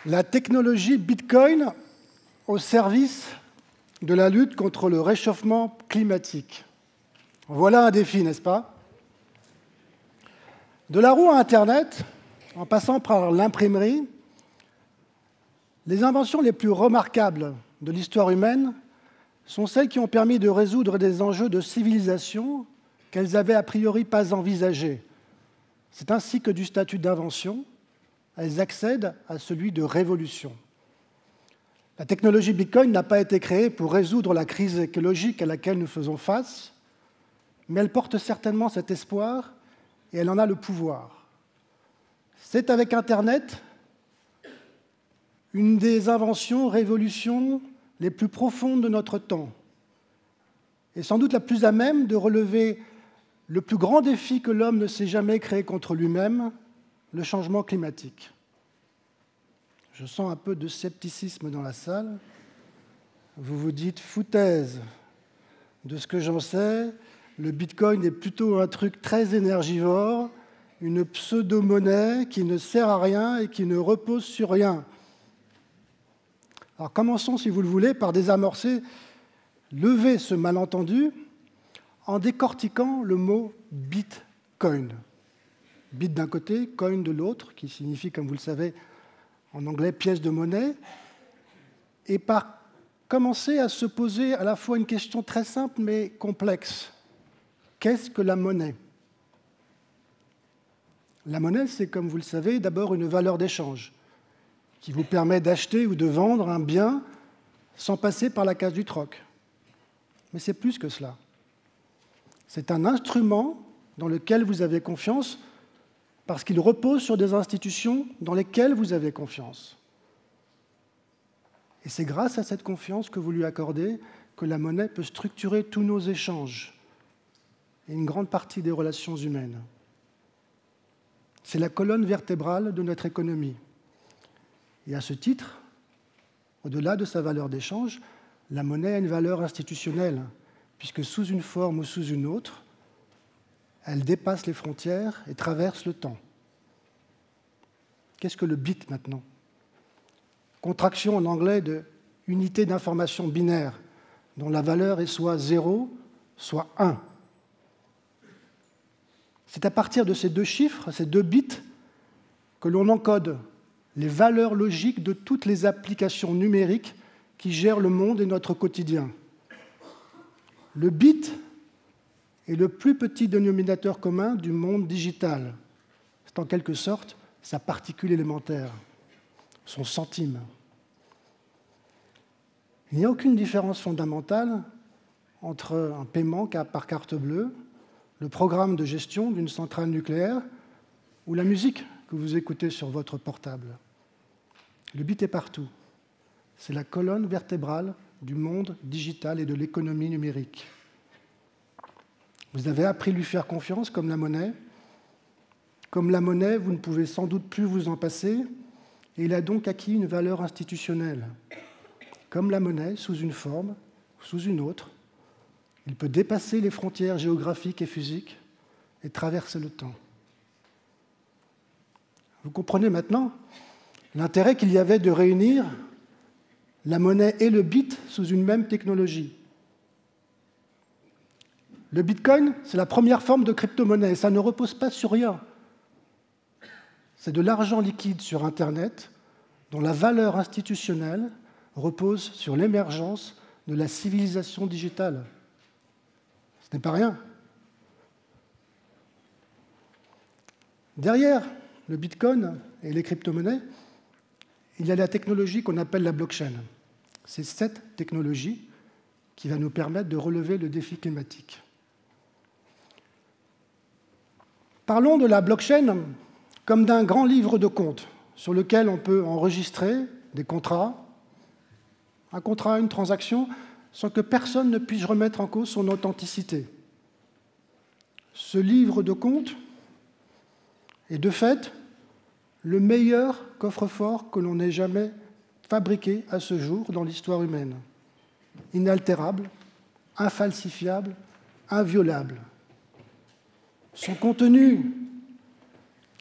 La technologie Bitcoin au service de la lutte contre le réchauffement climatique. Voilà un défi, n'est-ce pas? De la roue à Internet, en passant par l'imprimerie, les inventions les plus remarquables de l'histoire humaine sont celles qui ont permis de résoudre des enjeux de civilisation qu'elles avaient a priori pas envisagés. C'est ainsi que du statut d'invention, elles accèdent à celui de révolution. La technologie Bitcoin n'a pas été créée pour résoudre la crise écologique à laquelle nous faisons face, mais elle porte certainement cet espoir et elle en a le pouvoir. C'est avec Internet une des inventions, révolutions les plus profondes de notre temps, et sans doute la plus à même de relever le plus grand défi que l'homme ne s'est jamais créé contre lui-même, le changement climatique. Je sens un peu de scepticisme dans la salle. Vous vous dites, foutaise, de ce que j'en sais, le Bitcoin est plutôt un truc très énergivore, une pseudo-monnaie qui ne sert à rien et qui ne repose sur rien. Alors commençons, si vous le voulez, par désamorcer, lever ce malentendu en décortiquant le mot « Bitcoin ». Bit d'un côté, coin de l'autre, qui signifie, comme vous le savez, en anglais, pièce de monnaie, et par commencer à se poser à la fois une question très simple mais complexe. Qu'est-ce que la monnaie? La monnaie, c'est, comme vous le savez, d'abord une valeur d'échange qui vous permet d'acheter ou de vendre un bien sans passer par la case du troc. Mais c'est plus que cela. C'est un instrument dans lequel vous avez confiance parce qu'il repose sur des institutions dans lesquelles vous avez confiance. Et c'est grâce à cette confiance que vous lui accordez que la monnaie peut structurer tous nos échanges et une grande partie des relations humaines. C'est la colonne vertébrale de notre économie. Et à ce titre, au-delà de sa valeur d'échange, la monnaie a une valeur institutionnelle, puisque sous une forme ou sous une autre, elle dépasse les frontières et traverse le temps. Qu'est-ce que le bit maintenant? Contraction en anglais de unité d'information binaire, dont la valeur est soit 0, soit 1. C'est à partir de ces deux chiffres, ces deux bits, que l'on encode les valeurs logiques de toutes les applications numériques qui gèrent le monde et notre quotidien. Le bit est le plus petit dénominateur commun du monde digital. C'est en quelque sorte sa particule élémentaire, son centime. Il n'y a aucune différence fondamentale entre un paiement par carte bleue, le programme de gestion d'une centrale nucléaire ou la musique que vous écoutez sur votre portable. Le bit est partout. C'est la colonne vertébrale du monde digital et de l'économie numérique. Vous avez appris à lui faire confiance comme la monnaie. Comme la monnaie, vous ne pouvez sans doute plus vous en passer, et il a donc acquis une valeur institutionnelle. Comme la monnaie, sous une forme, sous une autre, il peut dépasser les frontières géographiques et physiques et traverser le temps. Vous comprenez maintenant l'intérêt qu'il y avait de réunir la monnaie et le bit sous une même technologie. Le Bitcoin, c'est la première forme de crypto-monnaie, et ça ne repose pas sur rien. C'est de l'argent liquide sur Internet dont la valeur institutionnelle repose sur l'émergence de la civilisation digitale. Ce n'est pas rien. Derrière le Bitcoin et les crypto-monnaies, il y a la technologie qu'on appelle la blockchain. C'est cette technologie qui va nous permettre de relever le défi climatique. Parlons de la blockchain comme d'un grand livre de comptes sur lequel on peut enregistrer des contrats, un contrat, une transaction, sans que personne ne puisse remettre en cause son authenticité. Ce livre de comptes est de fait le meilleur coffre-fort que l'on ait jamais fabriqué à ce jour dans l'histoire humaine. Inaltérable, infalsifiable, inviolable. Son contenu,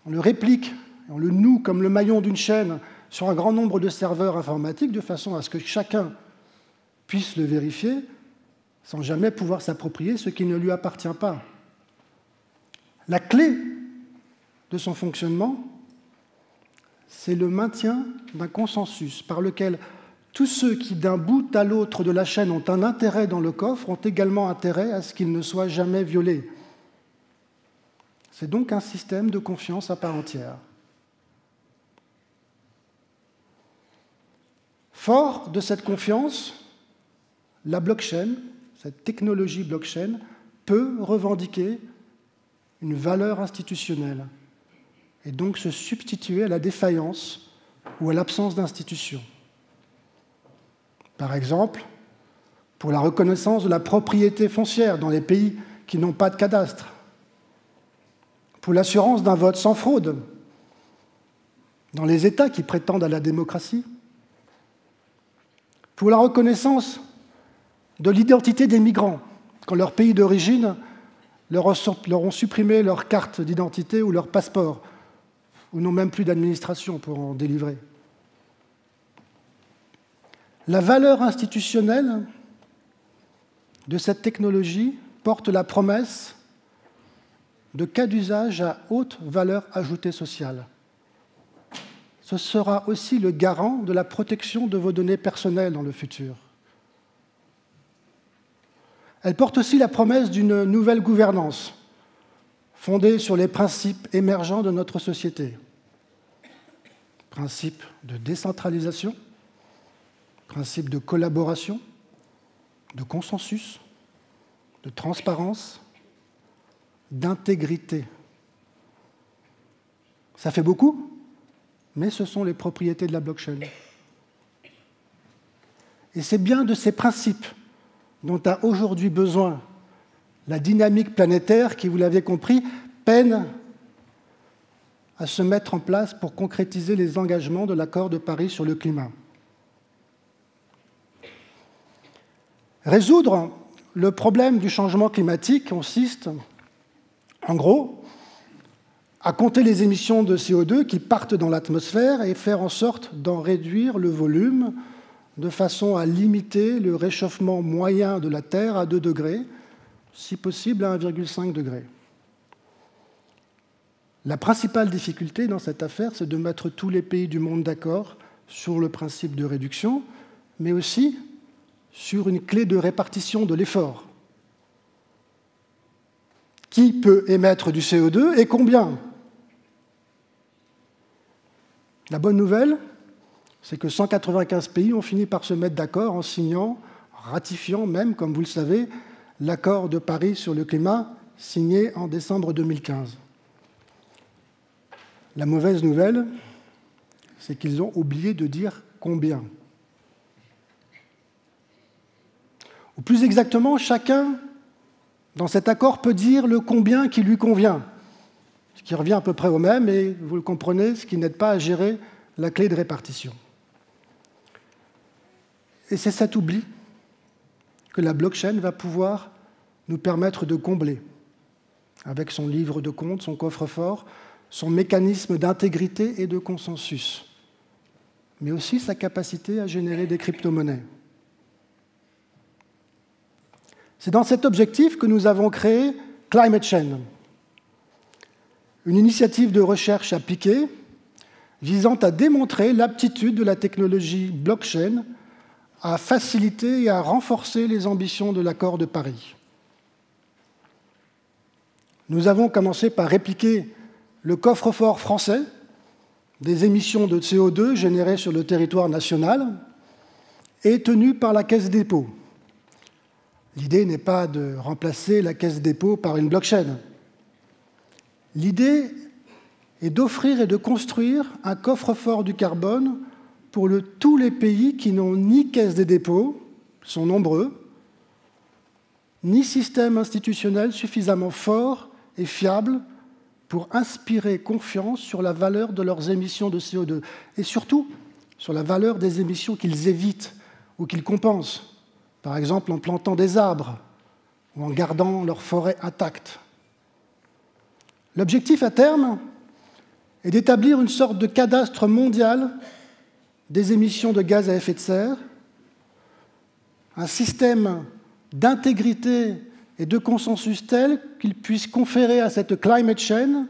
on le réplique, on le noue comme le maillon d'une chaîne sur un grand nombre de serveurs informatiques de façon à ce que chacun puisse le vérifier sans jamais pouvoir s'approprier ce qui ne lui appartient pas. La clé de son fonctionnement, c'est le maintien d'un consensus par lequel tous ceux qui, d'un bout à l'autre de la chaîne, ont un intérêt dans le coffre, ont également intérêt à ce qu'il ne soit jamais violé. C'est donc un système de confiance à part entière. Fort de cette confiance, la blockchain, cette technologie blockchain, peut revendiquer une valeur institutionnelle et donc se substituer à la défaillance ou à l'absence d'institutions. Par exemple, pour la reconnaissance de la propriété foncière dans les pays qui n'ont pas de cadastre, pour l'assurance d'un vote sans fraude dans les États qui prétendent à la démocratie, pour la reconnaissance de l'identité des migrants quand leur pays d'origine leur ont supprimé leur carte d'identité ou leur passeport, ou n'ont même plus d'administration pour en délivrer. La valeur institutionnelle de cette technologie porte la promesse de cas d'usage à haute valeur ajoutée sociale. Ce sera aussi le garant de la protection de vos données personnelles dans le futur. Elle porte aussi la promesse d'une nouvelle gouvernance fondée sur les principes émergents de notre société. Principes de décentralisation, principes de collaboration, de consensus, de transparence, d'intégrité. Ça fait beaucoup, mais ce sont les propriétés de la blockchain. Et c'est bien de ces principes dont a aujourd'hui besoin la dynamique planétaire qui, vous l'avez compris, peine à se mettre en place pour concrétiser les engagements de l'accord de Paris sur le climat. Résoudre le problème du changement climatique consiste, en gros, à compter les émissions de CO2 qui partent dans l'atmosphère et faire en sorte d'en réduire le volume de façon à limiter le réchauffement moyen de la Terre à 2 degrés, si possible à 1,5 degré. La principale difficulté dans cette affaire, c'est de mettre tous les pays du monde d'accord sur le principe de réduction, mais aussi sur une clé de répartition de l'effort. Qui peut émettre du CO2 et combien ? La bonne nouvelle, c'est que 195 pays ont fini par se mettre d'accord en signant, ratifiant même, comme vous le savez, l'accord de Paris sur le climat signé en décembre 2015. La mauvaise nouvelle, c'est qu'ils ont oublié de dire combien. Ou plus exactement, chacun, dans cet accord, peut dire le combien qui lui convient, ce qui revient à peu près au même, et vous le comprenez, ce qui n'aide pas à gérer la clé de répartition. Et c'est cet oubli que la blockchain va pouvoir nous permettre de combler, avec son livre de compte, son coffre-fort, son mécanisme d'intégrité et de consensus, mais aussi sa capacité à générer des crypto-monnaies. C'est dans cet objectif que nous avons créé Climate Chain, une initiative de recherche appliquée visant à démontrer l'aptitude de la technologie blockchain à faciliter et à renforcer les ambitions de l'accord de Paris. Nous avons commencé par répliquer le coffre-fort français des émissions de CO2 générées sur le territoire national et tenues par la Caisse des dépôts. L'idée n'est pas de remplacer la Caisse des dépôts par une blockchain. L'idée est d'offrir et de construire un coffre-fort du carbone pour tous les pays qui n'ont ni Caisse des dépôts, sont nombreux, ni système institutionnel suffisamment fort et fiable pour inspirer confiance sur la valeur de leurs émissions de CO2 et surtout sur la valeur des émissions qu'ils évitent ou qu'ils compensent, par exemple en plantant des arbres ou en gardant leurs forêts intactes. L'objectif à terme est d'établir une sorte de cadastre mondial des émissions de gaz à effet de serre, un système d'intégrité et de consensus tel qu'il puisse conférer à cette climate chain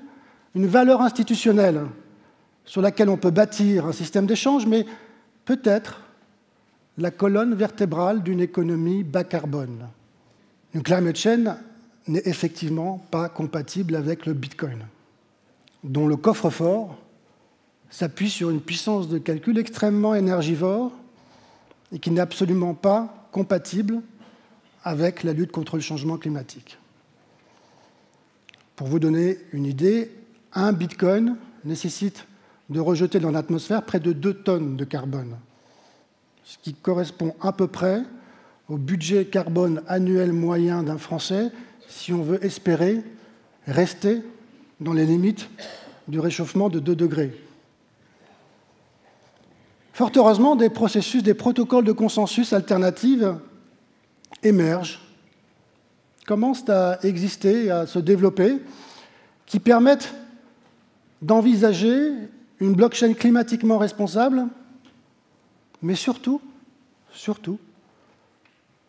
une valeur institutionnelle sur laquelle on peut bâtir un système d'échange, mais peut-être la colonne vertébrale d'une économie bas carbone. Une climate chain n'est effectivement pas compatible avec le Bitcoin, dont le coffre-fort s'appuie sur une puissance de calcul extrêmement énergivore et qui n'est absolument pas compatible avec la lutte contre le changement climatique. Pour vous donner une idée, un Bitcoin nécessite de rejeter dans l'atmosphère près de 2 tonnes de carbone, ce qui correspond à peu près au budget carbone annuel moyen d'un Français si on veut espérer rester dans les limites du réchauffement de 2 degrés. Fort heureusement, des processus, des protocoles de consensus alternatifs émergent, commencent à exister, à se développer, qui permettent d'envisager une blockchain climatiquement responsable, mais surtout,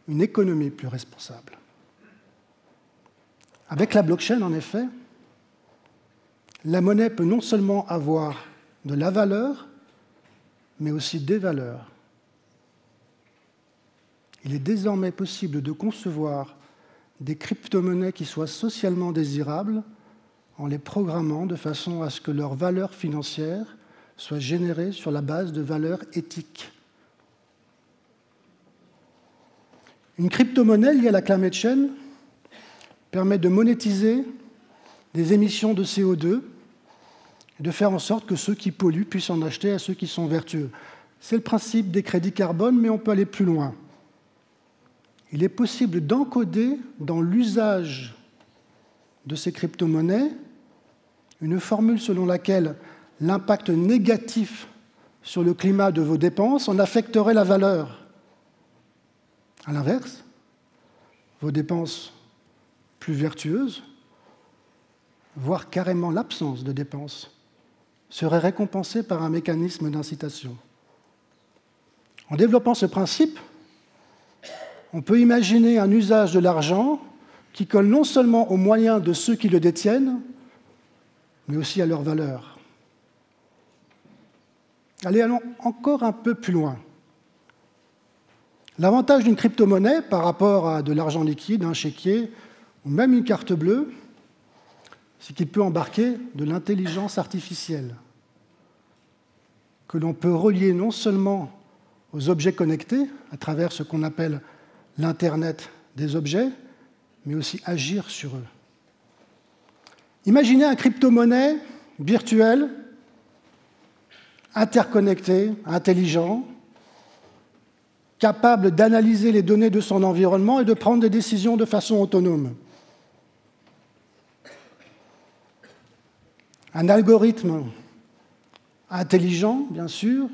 une économie plus responsable. Avec la blockchain, en effet, la monnaie peut non seulement avoir de la valeur, mais aussi des valeurs. Il est désormais possible de concevoir des crypto-monnaies qui soient socialement désirables en les programmant de façon à ce que leur valeur financière soit générée sur la base de valeurs éthiques. Une crypto-monnaie liée à la climate chain permet de monétiser des émissions de CO2 et de faire en sorte que ceux qui polluent puissent en acheter à ceux qui sont vertueux. C'est le principe des crédits carbone, mais on peut aller plus loin. Il est possible d'encoder dans l'usage de ces crypto-monnaies une formule selon laquelle l'impact négatif sur le climat de vos dépenses en affecterait la valeur. À l'inverse, vos dépenses plus vertueuses, voire carrément l'absence de dépenses, seraient récompensées par un mécanisme d'incitation. En développant ce principe, on peut imaginer un usage de l'argent qui colle non seulement aux moyens de ceux qui le détiennent, mais aussi à leur valeur. Allons encore un peu plus loin. L'avantage d'une crypto-monnaie par rapport à de l'argent liquide, un chéquier ou même une carte bleue, c'est qu'il peut embarquer de l'intelligence artificielle que l'on peut relier non seulement aux objets connectés à travers ce qu'on appelle l'Internet des objets, mais aussi agir sur eux. Imaginez un crypto-monnaie virtuel, interconnecté, intelligent, capable d'analyser les données de son environnement et de prendre des décisions de façon autonome. Un algorithme intelligent, bien sûr,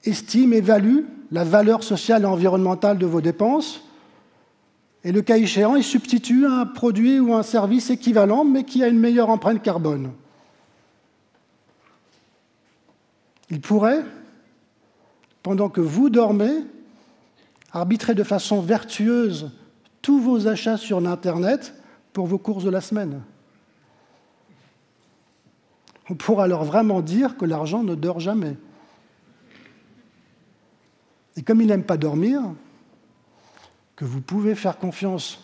estime, évalue la valeur sociale et environnementale de vos dépenses et, le cas échéant, il substitue un produit ou un service équivalent mais qui a une meilleure empreinte carbone. Il pourrait, pendant que vous dormez, arbitrer de façon vertueuse tous vos achats sur l'Internet pour vos courses de la semaine. On pourra alors vraiment dire que l'argent ne dort jamais. Et comme il n'aime pas dormir, que vous pouvez faire confiance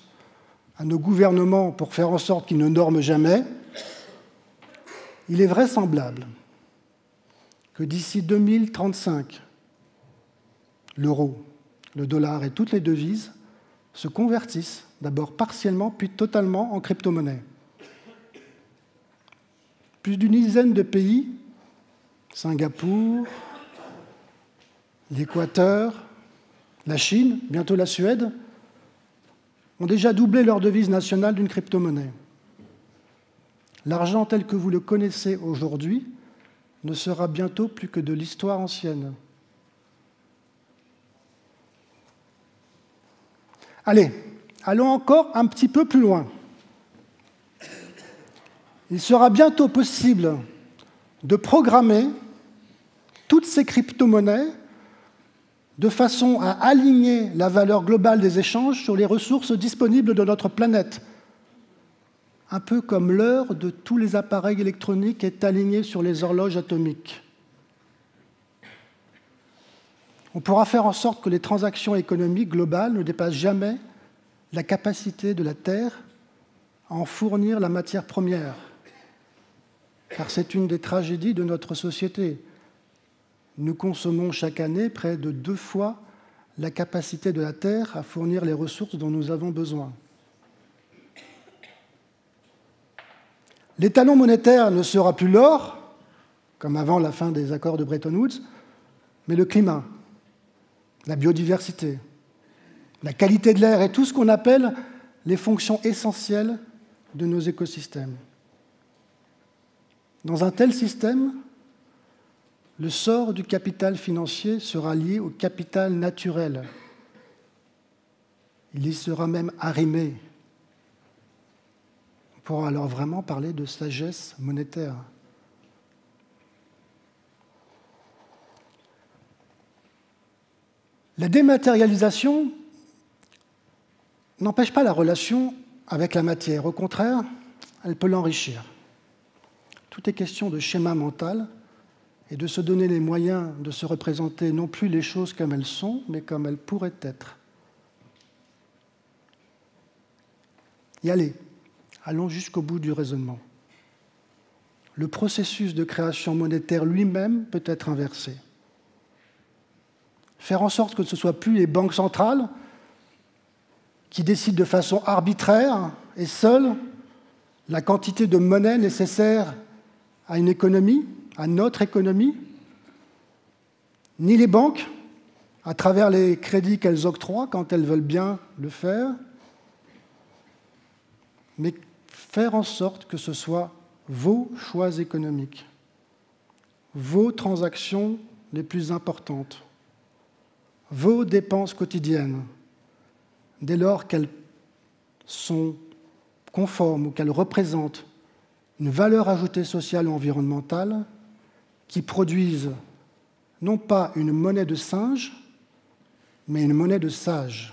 à nos gouvernements pour faire en sorte qu'ils ne dorment jamais, il est vraisemblable que d'ici 2035, l'euro, le dollar et toutes les devises se convertissent, d'abord partiellement, puis totalement en crypto-monnaie. Plus d'une dizaine de pays, Singapour, l'Équateur, la Chine, bientôt la Suède, ont déjà doublé leur devise nationale d'une crypto-monnaie. L'argent tel que vous le connaissez aujourd'hui ne sera bientôt plus que de l'histoire ancienne. Allez, allons encore un petit peu plus loin. Il sera bientôt possible de programmer toutes ces crypto-monnaies de façon à aligner la valeur globale des échanges sur les ressources disponibles de notre planète. Un peu comme l'heure de tous les appareils électroniques est alignée sur les horloges atomiques. On pourra faire en sorte que les transactions économiques globales ne dépassent jamais la capacité de la Terre à en fournir la matière première. Car c'est une des tragédies de notre société. Nous consommons chaque année près de 2 fois la capacité de la Terre à fournir les ressources dont nous avons besoin. L'étalon monétaire ne sera plus l'or, comme avant la fin des accords de Bretton Woods, mais le climat, la biodiversité, la qualité de l'air et tout ce qu'on appelle les fonctions essentielles de nos écosystèmes. Dans un tel système, le sort du capital financier sera lié au capital naturel. Il y sera même arrimé. On pourra alors vraiment parler de sagesse monétaire. La dématérialisation n'empêche pas la relation avec la matière. Au contraire, elle peut l'enrichir. Tout est question de schéma mental et de se donner les moyens de se représenter non plus les choses comme elles sont, mais comme elles pourraient être. Y aller. Allons jusqu'au bout du raisonnement. Le processus de création monétaire lui-même peut être inversé. Faire en sorte que ce ne soit plus les banques centrales qui décident de façon arbitraire et seules la quantité de monnaie nécessaire à une économie, à notre économie, ni les banques, à travers les crédits qu'elles octroient quand elles veulent bien le faire, mais faire en sorte que ce soit vos choix économiques, vos transactions les plus importantes, vos dépenses quotidiennes, dès lors qu'elles sont conformes ou qu'elles représentent une valeur ajoutée sociale ou environnementale qui produisent non pas une monnaie de singe, mais une monnaie de sage.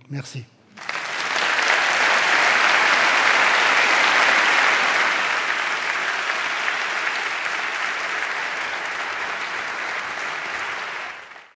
Merci.